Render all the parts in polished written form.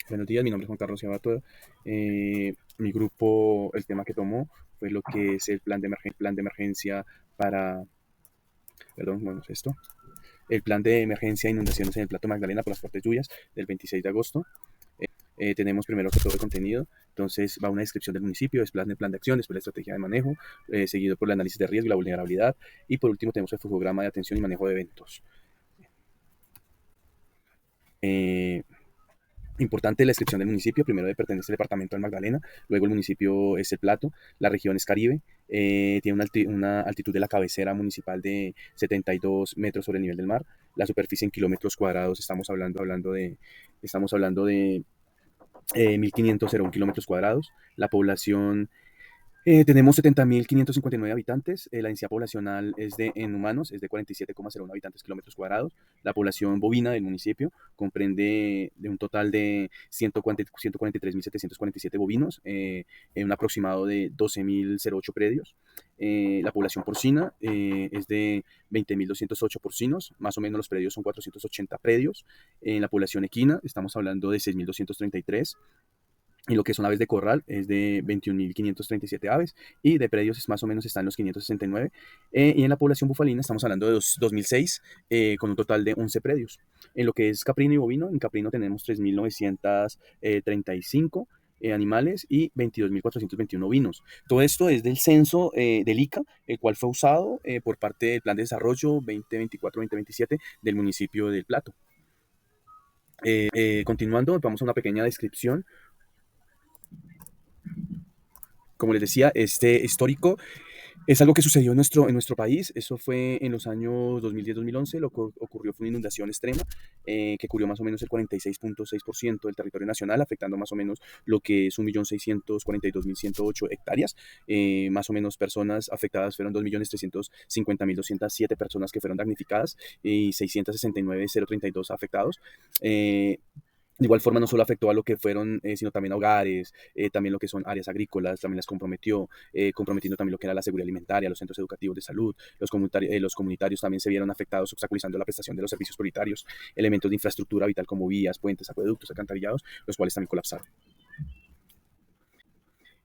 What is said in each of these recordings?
Buenos días, mi nombre es Juan Carlos Ciabato. Mi grupo, el tema que tomó fue lo que es el plan de emergencia para, perdón, bueno, es esto, el plan de emergencia de inundaciones en el Plato Magdalena por las fuertes lluvias del 26 de agosto. Tenemos primero que todo el contenido, entonces va una descripción del municipio, es plan de acción, después la estrategia de manejo, seguido por el análisis de riesgo y la vulnerabilidad, y por último tenemos el flujograma de atención y manejo de eventos. Eh, Importante la descripción del municipio, primero pertenece al departamento del Magdalena, luego el municipio es el Plato, la región es Caribe, tiene una altitud de la cabecera municipal de 72 metros sobre el nivel del mar, la superficie en kilómetros cuadrados estamos hablando de 1.501 kilómetros cuadrados, la población tenemos 70.559 habitantes. La densidad poblacional en humanos es de 47,01 habitantes kilómetros cuadrados. La población bovina del municipio comprende de un total de 143.747 bovinos, un aproximado de 12.008 predios. La población porcina es de 20.208 porcinos, más o menos los predios son 480 predios. En la población equina estamos hablando de 6.233, y lo que son aves de corral es de 21.537 aves, y de predios más o menos están los 569, y en la población bufalina estamos hablando de 2006, con un total de 11 predios. En lo que es caprino y bovino, en caprino tenemos 3.935 animales y 22.421 ovinos. Todo esto es del censo del ICA, el cual fue usado por parte del Plan de Desarrollo 2024-2027 del municipio del Plato. Continuando, vamos a una pequeña descripción. Como les decía, este histórico es algo que sucedió en nuestro país. Eso fue en los años 2010-2011. Lo que ocurrió fue una inundación extrema, que cubrió más o menos el 46,6% del territorio nacional, afectando más o menos lo que es 1.642.108 hectáreas. Más o menos personas afectadas fueron 2.350.207 personas que fueron damnificadas, y 669.032 afectados. De igual forma, no solo afectó a lo que fueron, sino también a hogares, también lo que son áreas agrícolas, también las comprometió, comprometiendo también lo que era la seguridad alimentaria, los centros educativos de salud, los comunitarios también se vieron afectados, obstaculizando la prestación de los servicios prioritarios, elementos de infraestructura vital como vías, puentes, acueductos, alcantarillados, los cuales también colapsaron.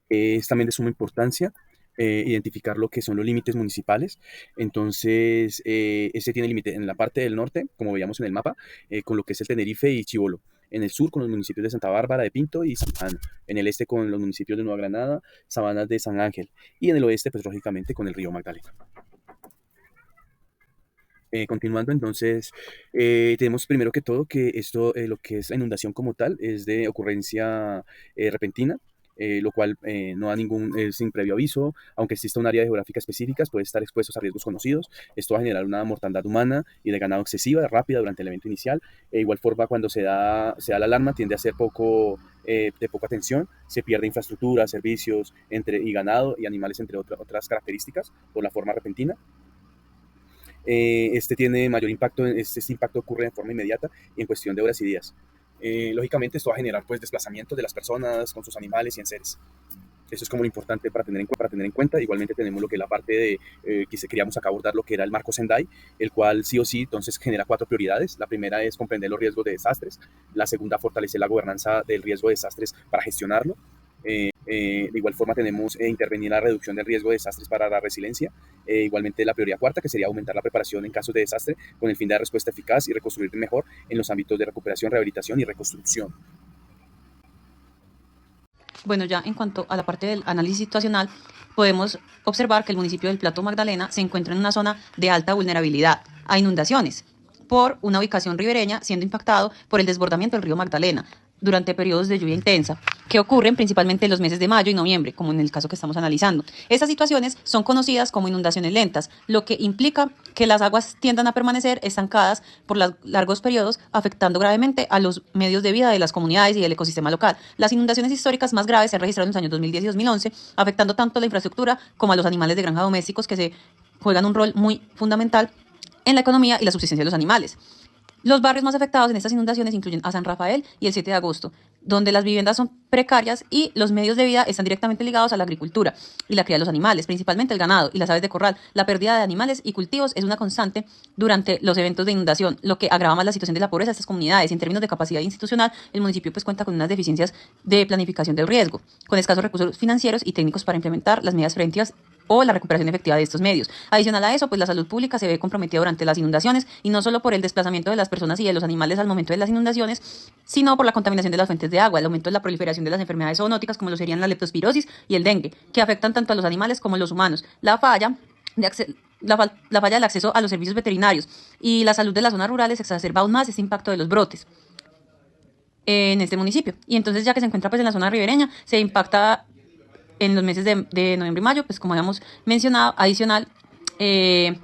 Es también de suma importancia identificar lo que son los límites municipales. Entonces, este tiene límite en la parte del norte, como veíamos en el mapa, con lo que es el Tenerife y Chibolo. En el sur, con los municipios de Santa Bárbara de Pinto y San Juan. En el este, con los municipios de Nueva Granada, Sabanas de San Ángel. Y en el oeste, pues lógicamente, con el río Magdalena. Continuando, entonces, tenemos primero que todo que esto, lo que es la inundación como tal, es de ocurrencia repentina, lo cual no da sin previo aviso, aunque exista un área geográfica específica, puede estar expuestos a riesgos conocidos. Esto va a generar una mortandad humana y de ganado excesiva, rápida durante el evento inicial. Igual forma, cuando se da la alarma, tiende a ser de poca atención, se pierde infraestructura, servicios y ganado y animales, entre otras características, por la forma repentina. Este tiene mayor impacto, este impacto ocurre de forma inmediata y en cuestión de horas y días. Lógicamente esto va a generar pues desplazamientos de las personas con sus animales y enseres. Eso es como lo importante para tener en cuenta. Igualmente tenemos lo que es la parte de que queríamos acá abordar, lo que era el marco Sendai, el cual sí o sí entonces genera 4 prioridades. La primera es comprender los riesgos de desastres. La segunda, fortalecer la gobernanza del riesgo de desastres para gestionarlo. De igual forma tenemos intervenir en la reducción del riesgo de desastres para la resiliencia. Igualmente la prioridad cuarta, que sería aumentar la preparación en casos de desastre con el fin de dar respuesta eficaz y reconstruir mejor en los ámbitos de recuperación, rehabilitación y reconstrucción. Bueno, ya en cuanto a la parte del análisis situacional, podemos observar que el municipio del Plato Magdalena se encuentra en una zona de alta vulnerabilidad a inundaciones por una ubicación ribereña, siendo impactado por el desbordamiento del río Magdalena durante periodos de lluvia intensa, que ocurren principalmente en los meses de mayo y noviembre, como en el caso que estamos analizando. Estas situaciones son conocidas como inundaciones lentas, lo que implica que las aguas tiendan a permanecer estancadas por largos periodos, afectando gravemente a los medios de vida de las comunidades y del ecosistema local. Las inundaciones históricas más graves se han registrado en los años 2010 y 2011, afectando tanto a la infraestructura como a los animales de granja domésticos, que se juegan un rol muy fundamental en la economía y la subsistencia de los animales. Los barrios más afectados en estas inundaciones incluyen a San Rafael y el 7 de agosto. donde las viviendas son precarias y los medios de vida están directamente ligados a la agricultura y la cría de los animales, principalmente el ganado y las aves de corral. La pérdida de animales y cultivos es una constante durante los eventos de inundación, lo que agrava más la situación de la pobreza de estas comunidades. Y en términos de capacidad institucional, el municipio pues cuenta con unas deficiencias de planificación del riesgo, con escasos recursos financieros y técnicos para implementar las medidas preventivas o la recuperación efectiva de estos medios. Adicional a eso, pues la salud pública se ve comprometida durante las inundaciones, y no solo por el desplazamiento de las personas y de los animales al momento de las inundaciones, sino por la contaminación de las fuentes de agua, el aumento de la proliferación de las enfermedades zoonóticas como lo serían la leptospirosis y el dengue, que afectan tanto a los animales como a los humanos. La falla del acceso a los servicios veterinarios y la salud de las zonas rurales exacerba aún más este impacto de los brotes en este municipio. Y entonces, ya que se encuentra pues en la zona ribereña, se impacta en los meses de noviembre y mayo, pues como habíamos mencionado, adicional, que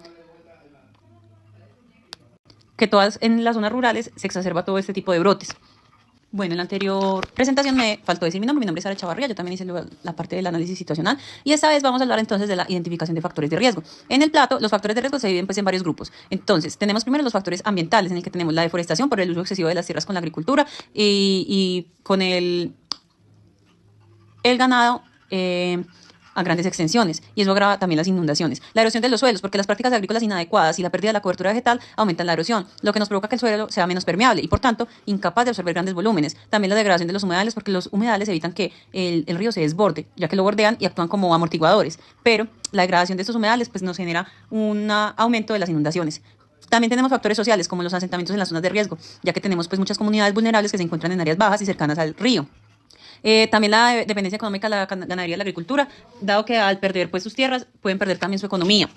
todas en las zonas rurales se exacerba todo este tipo de brotes. Bueno, en la anterior presentación me faltó decir mi nombre es Sara Chavarría, yo también hice la parte del análisis situacional, y esta vez vamos a hablar entonces de la identificación de factores de riesgo. En el plato, los factores de riesgo se dividen pues en varios grupos. Entonces, tenemos primero los factores ambientales, en el que tenemos la deforestación por el uso excesivo de las tierras con la agricultura y con el ganado a grandes extensiones, y eso agrava también las inundaciones. La erosión de los suelos, porque las prácticas agrícolas inadecuadas y la pérdida de la cobertura vegetal aumentan la erosión, lo que nos provoca que el suelo sea menos permeable y, por tanto, incapaz de absorber grandes volúmenes. También la degradación de los humedales, porque los humedales evitan que el río se desborde, ya que lo bordean y actúan como amortiguadores, pero la degradación de estos humedales pues nos genera un aumento de las inundaciones. También tenemos factores sociales, como los asentamientos en las zonas de riesgo, ya que tenemos pues muchas comunidades vulnerables que se encuentran en áreas bajas y cercanas al río. También la dependencia económica de la ganadería y la agricultura, dado que al perder pues sus tierras pueden perder también su economía.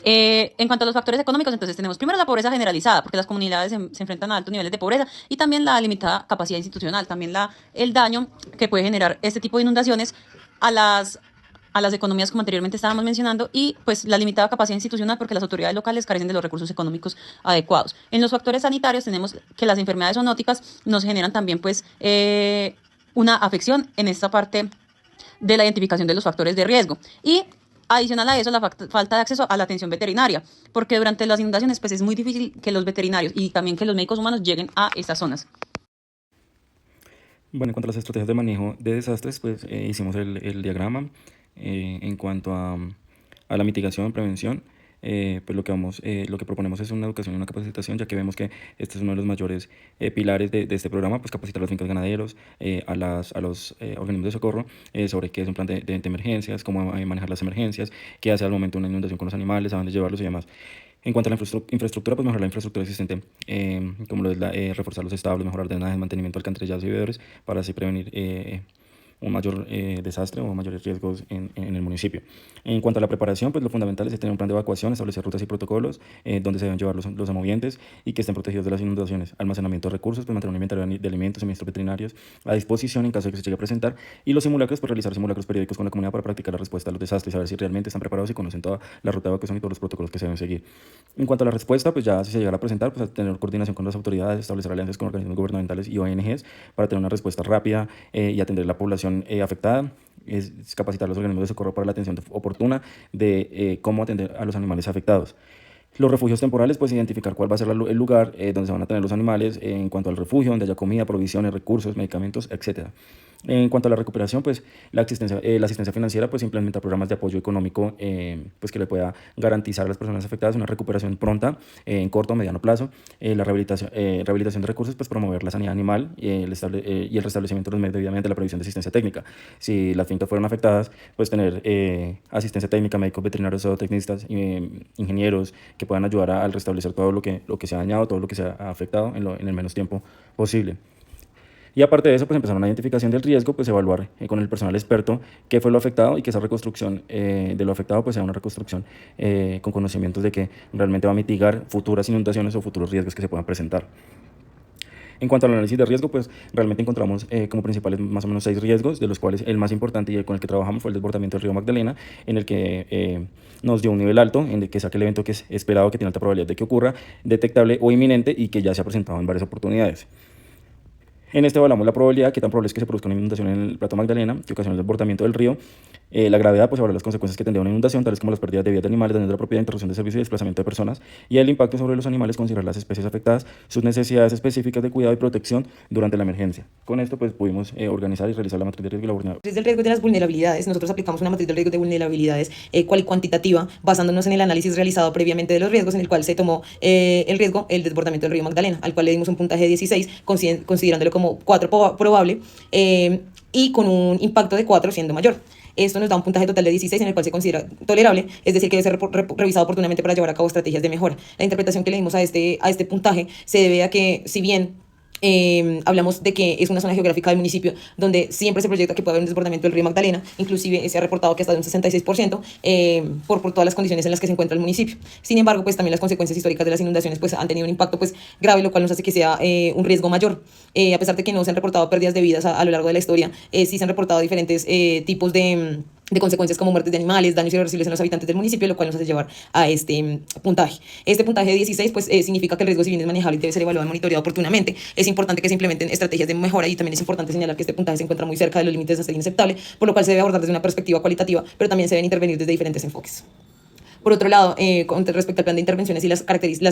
En cuanto a los factores económicos, entonces tenemos primero la pobreza generalizada, porque las comunidades se enfrentan a altos niveles de pobreza, y también la limitada capacidad institucional, también el daño que puede generar este tipo de inundaciones a las economías, como anteriormente estábamos mencionando, y pues la limitada capacidad institucional, porque las autoridades locales carecen de los recursos económicos adecuados. En los factores sanitarios tenemos que las enfermedades zoonóticas nos generan también pues una afección en esta parte de la identificación de los factores de riesgo. Y adicional a eso, la falta de acceso a la atención veterinaria, porque durante las inundaciones pues es muy difícil que los veterinarios y también que los médicos humanos lleguen a estas zonas. Bueno, en cuanto a las estrategias de manejo de desastres, pues hicimos el diagrama. En cuanto a la mitigación, prevención, pues lo que proponemos es una educación y una capacitación, ya que vemos que este es uno de los mayores pilares de este programa, pues capacitar a los fincas ganaderos, a los organismos de socorro, sobre qué es un plan de emergencias, cómo manejar las emergencias, qué hace al momento de una inundación con los animales, a dónde llevarlos y demás. En cuanto a la infraestructura, pues mejorar la infraestructura existente, como lo es reforzar los establos, mejorar drenajes, mantenimiento de alcantarillados y bebedores, para así prevenir un mayor desastre o mayores riesgos en el municipio. En cuanto a la preparación, pues lo fundamental es tener un plan de evacuación, establecer rutas y protocolos donde se deben llevar los amovientes y que estén protegidos de las inundaciones. Almacenamiento de recursos, pues mantener un inventario de alimentos, suministros veterinarios a disposición en caso de que se llegue a presentar. Y los simulacros, pues realizar simulacros periódicos con la comunidad para practicar la respuesta a los desastres y saber si realmente están preparados y conocen toda la ruta de evacuación y todos los protocolos que se deben seguir. En cuanto a la respuesta, pues ya si se llegara a presentar, pues a tener coordinación con las autoridades, establecer alianzas con organismos gubernamentales y ONGs para tener una respuesta rápida y atender la población afectada. Es capacitar a los organismos de socorro para la atención oportuna de cómo atender a los animales afectados. Los refugios temporales, pues identificar cuál va a ser el lugar donde se van a tener los animales en cuanto al refugio, donde haya comida, provisiones, recursos, medicamentos, etcétera. En cuanto a la recuperación, pues la asistencia financiera, pues implementar programas de apoyo económico pues que le pueda garantizar a las personas afectadas una recuperación pronta en corto o mediano plazo. La rehabilitación de recursos, pues promover la sanidad animal y el restablecimiento de los medios de vida mediante la provisión de asistencia técnica. Si las fincas fueron afectadas, pues tener asistencia técnica, médicos veterinarios, zootecnistas, ingenieros que puedan ayudar al restablecer todo lo que se ha dañado, todo lo que se ha afectado en el menos tiempo posible. Y aparte de eso, pues empezar una identificación del riesgo, pues evaluar con el personal experto qué fue lo afectado y que esa reconstrucción de lo afectado pues sea una reconstrucción con conocimientos de que realmente va a mitigar futuras inundaciones o futuros riesgos que se puedan presentar. En cuanto al análisis de riesgo, pues realmente encontramos como principales más o menos 6 riesgos, de los cuales el más importante y el con el que trabajamos fue el desbordamiento del río Magdalena, en el que nos dio un nivel alto, en el que es aquel evento que es esperado, que tiene alta probabilidad de que ocurra, detectable o inminente y que ya se ha presentado en varias oportunidades. En este evaluamos la probabilidad, qué tan probable es que se produzca una inundación en el Plato Magdalena, que ocasiona el desbordamiento del río, la gravedad, pues evaluar las consecuencias que tendría una inundación, tales como las pérdidas de vidas de animales, daños de la propiedad, interrupción de servicio y desplazamiento de personas, y el impacto sobre los animales, considerar las especies afectadas, sus necesidades específicas de cuidado y protección durante la emergencia. Con esto, pues pudimos organizar y realizar la matriz de riesgo y la vulnerabilidad. Matriz del riesgo y de las vulnerabilidades, nosotros aplicamos una matriz del riesgo de vulnerabilidades cual y cuantitativa, basándonos en el análisis realizado previamente de los riesgos, en el cual se tomó el riesgo, el desbordamiento del río Magdalena, al cual le dimos un puntaje de 16, considerándolo como 4 probable y con un impacto de 4 siendo mayor. Esto nos da un puntaje total de 16 en el cual se considera tolerable, es decir, que debe ser revisado oportunamente para llevar a cabo estrategias de mejora. La interpretación que le dimos a este puntaje se debe a que, si bien hablamos de que es una zona geográfica del municipio donde siempre se proyecta que puede haber un desbordamiento del río Magdalena, inclusive se ha reportado que hasta de un 66% por todas las condiciones en las que se encuentra el municipio. Sin embargo, pues también las consecuencias históricas de las inundaciones pues han tenido un impacto pues grave, lo cual nos hace que sea un riesgo mayor. A pesar de que no se han reportado pérdidas de vidas a lo largo de la historia, sí se han reportado diferentes tipos de consecuencias como muertes de animales, daños irreversibles en los habitantes del municipio, lo cual nos hace llevar a este puntaje. Este puntaje de 16 pues significa que el riesgo, si bien es manejable y debe ser evaluado y monitoreado oportunamente, es importante que se implementen estrategias de mejora, y también es importante señalar que este puntaje se encuentra muy cerca de los límites de ser inaceptable, por lo cual se debe abordar desde una perspectiva cualitativa, pero también se deben intervenir desde diferentes enfoques. Por otro lado, con respecto al plan de intervenciones y las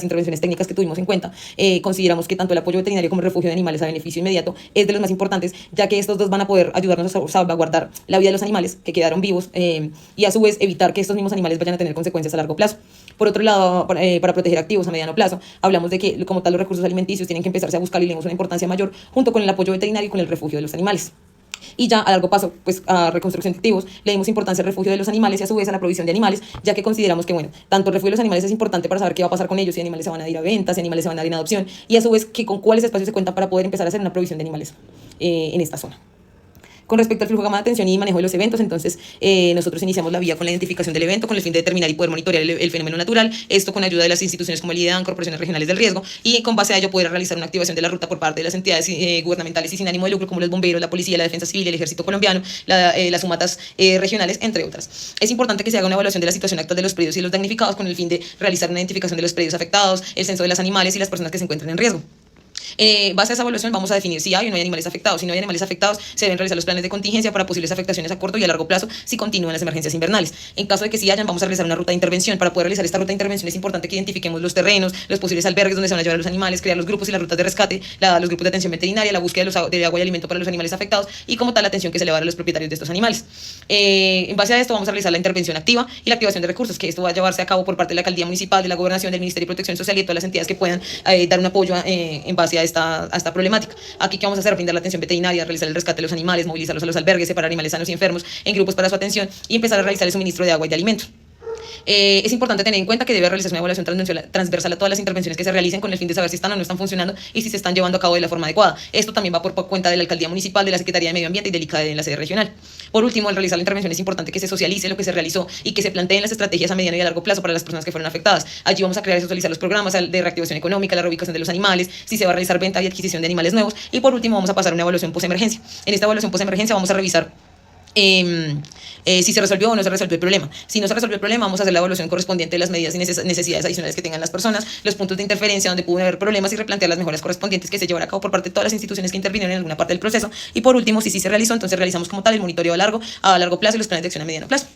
intervenciones técnicas que tuvimos en cuenta, consideramos que tanto el apoyo veterinario como el refugio de animales a beneficio inmediato es de los más importantes, ya que estos dos van a poder ayudarnos a salvaguardar la vida de los animales que quedaron vivos y a su vez evitar que estos mismos animales vayan a tener consecuencias a largo plazo. Por otro lado, para proteger activos a mediano plazo, hablamos de que como tal los recursos alimenticios tienen que empezarse a buscar y le damos una importancia mayor junto con el apoyo veterinario y con el refugio de los animales. Y ya a largo plazo, pues a reconstrucción de activos, le dimos importancia al refugio de los animales y a su vez a la provisión de animales, ya que consideramos que, bueno, tanto el refugio de los animales es importante para saber qué va a pasar con ellos, si animales se van a ir a venta, si animales se van a ir en adopción, y a su vez que con cuáles espacios se cuentan para poder empezar a hacer una provisión de animales en esta zona. Con respecto al flujo de atención y manejo de los eventos, entonces nosotros iniciamos la vía con la identificación del evento con el fin de determinar y poder monitorear el fenómeno natural, esto con ayuda de las instituciones como el IDEAN, corporaciones regionales del riesgo, y con base a ello poder realizar una activación de la ruta por parte de las entidades gubernamentales y sin ánimo de lucro como los bomberos, la policía, la defensa civil, el ejército colombiano, las sumatas regionales, entre otras. Es importante que se haga una evaluación de la situación actual de los predios y los damnificados con el fin de realizar una identificación de los predios afectados, el censo de los animales y las personas que se encuentran en riesgo. Base a esa evaluación vamos a definir si hay o no hay animales afectados. Si no hay animales afectados, se deben realizar los planes de contingencia para posibles afectaciones a corto y a largo plazo si continúan las emergencias invernales. En caso de que sí hayan, vamos a realizar una ruta de intervención. Para poder realizar esta ruta de intervención es importante que identifiquemos los terrenos, los posibles albergues donde se van a llevar los animales, crear los grupos y las rutas de rescate, los grupos de atención veterinaria, la búsqueda de agua y alimento para los animales afectados y como tal la atención que se le va a dar a los propietarios de estos animales. En base a esto vamos a realizar la intervención activa y la activación de recursos, que esto va a llevarse a cabo por parte de la alcaldía municipal, de la gobernación, del Ministerio de Protección Social y de todas las entidades que puedan dar un apoyo en base a esta problemática. Aquí, ¿qué vamos a hacer? Brindar la atención veterinaria, realizar el rescate de los animales, movilizarlos a los albergues, separar animales sanos y enfermos en grupos para su atención y empezar a realizar el suministro de agua y de alimentos. Es importante tener en cuenta que debe realizarse una evaluación transversal a todas las intervenciones que se realicen con el fin de saber si están o no están funcionando y si se están llevando a cabo de la forma adecuada. Esto también va por cuenta de la alcaldía municipal, de la Secretaría de Medio Ambiente y del ICADE en la sede regional. Por último, al realizar la intervención es importante que se socialice lo que se realizó y que se planteen las estrategias a mediano y a largo plazo para las personas que fueron afectadas. Allí vamos a crear y socializar los programas de reactivación económica, la reubicación de los animales, si se va a realizar venta y adquisición de animales nuevos, y por último vamos a pasar a una evaluación postemergencia. En esta evaluación postemergencia vamos a revisar si se resolvió o no se resolvió el problema. Si no se resolvió el problema, vamos a hacer la evaluación correspondiente de las medidas y necesidades adicionales que tengan las personas, los puntos de interferencia donde pudo haber problemas y replantear las mejoras correspondientes que se llevará a cabo por parte de todas las instituciones que intervinieron en alguna parte del proceso. Y por último, si sí se realizó, entonces realizamos como tal el monitoreo a largo plazo y los planes de acción a mediano plazo.